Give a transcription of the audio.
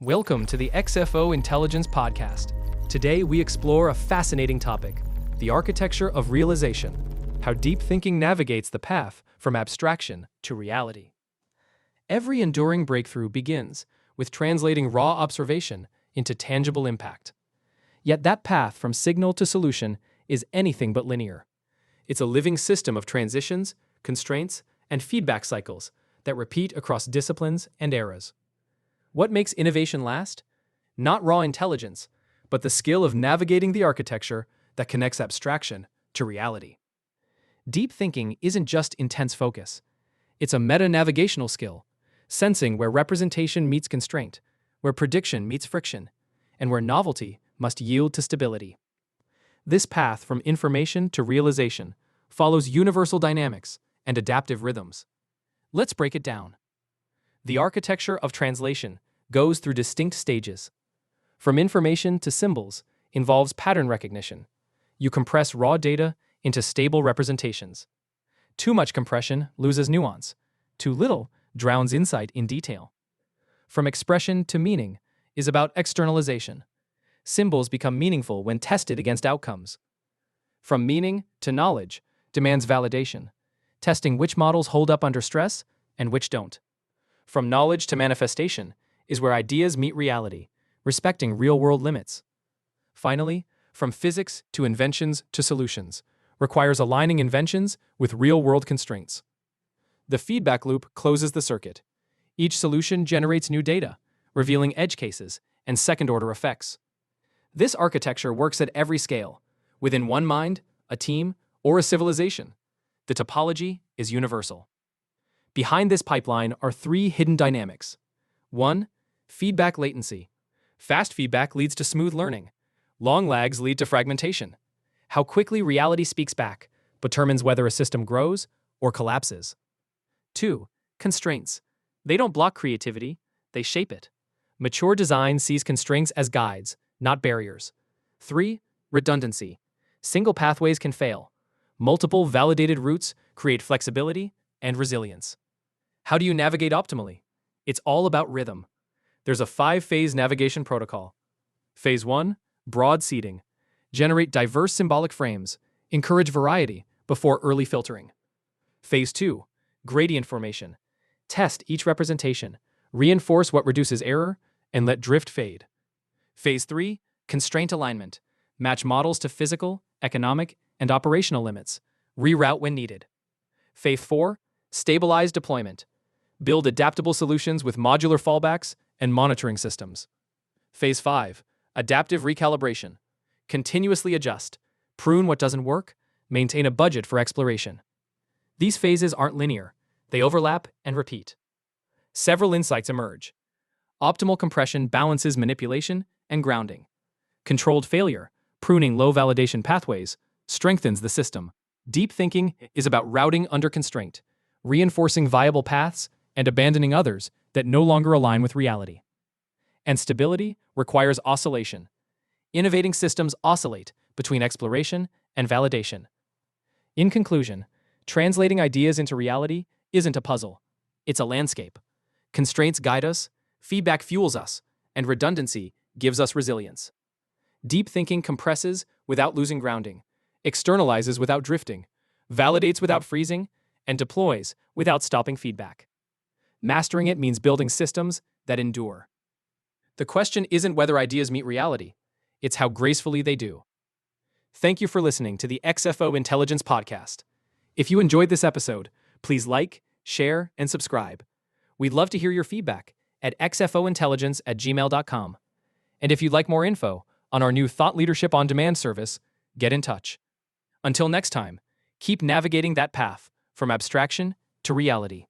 Welcome to the XFO Intelligence Podcast. Today we explore a fascinating topic, the architecture of realization, how deep thinking navigates the path from abstraction to reality. Every enduring breakthrough begins with translating raw observation into tangible impact. Yet that path from signal to solution is anything but linear. It's a living system of transitions, constraints, and feedback cycles that repeat across disciplines and eras. What makes innovation last? Not raw intelligence, but the skill of navigating the architecture that connects abstraction to reality. Deep thinking isn't just intense focus. It's a meta-navigational skill, sensing where representation meets constraint, where prediction meets friction, and where novelty must yield to stability. This path from information to realization follows universal dynamics and adaptive rhythms. Let's break it down. The architecture of translation goes through distinct stages. From information to symbols involves pattern recognition. You compress raw data into stable representations. Too much compression loses nuance. Too little drowns insight in detail. From expression to meaning is about externalization. Symbols become meaningful when tested against outcomes. From meaning to knowledge demands validation, testing which models hold up under stress and which don't. From knowledge to manifestation is where ideas meet reality, respecting real-world limits. Finally, from physics to inventions to solutions requires aligning inventions with real-world constraints. The feedback loop closes the circuit. Each solution generates new data, revealing edge cases and second-order effects. This architecture works at every scale, within one mind, a team, or a civilization. The topology is universal. Behind this pipeline are three hidden dynamics. 1. Feedback latency. Fast feedback leads to smooth learning. Long lags lead to fragmentation. How quickly reality speaks back determines whether a system grows or collapses. 2. Constraints. They don't block creativity, they shape it. Mature design sees constraints as guides, not barriers. 3. Redundancy. Single pathways can fail. Multiple validated routes create flexibility and resilience. How do you navigate optimally? It's all about rhythm. There's a 5-phase navigation protocol. Phase 1, broad seeding. Generate diverse symbolic frames. Encourage variety before early filtering. Phase 2, gradient formation. Test each representation. Reinforce what reduces error and let drift fade. Phase 3, constraint alignment. Match models to physical, economic, and operational limits. Reroute when needed. Phase 4, stabilize deployment. Build adaptable solutions with modular fallbacks and monitoring systems. Phase 5, adaptive recalibration. Continuously adjust, prune what doesn't work, maintain a budget for exploration. These phases aren't linear, they overlap and repeat. Several insights emerge. Optimal compression balances manipulation and grounding. Controlled failure, pruning low validation pathways, strengthens the system. Deep thinking is about routing under constraint, reinforcing viable paths and abandoning others that no longer align with reality. And stability requires oscillation. Innovating systems oscillate between exploration and validation. In conclusion, translating ideas into reality isn't a puzzle. It's a landscape. Constraints guide us, feedback fuels us, and redundancy gives us resilience. Deep thinking compresses without losing grounding, externalizes without drifting, validates without freezing, and deploys without stopping feedback. Mastering it means building systems that endure. The question isn't whether ideas meet reality, it's how gracefully they do. Thank you for listening to the XFO Intelligence Podcast. If you enjoyed this episode, please like, share, and subscribe. We'd love to hear your feedback at xfointelligence@gmail.com. And if you'd like more info on our new Thought Leadership on Demand service, get in touch. Until next time, keep navigating that path from abstraction to reality.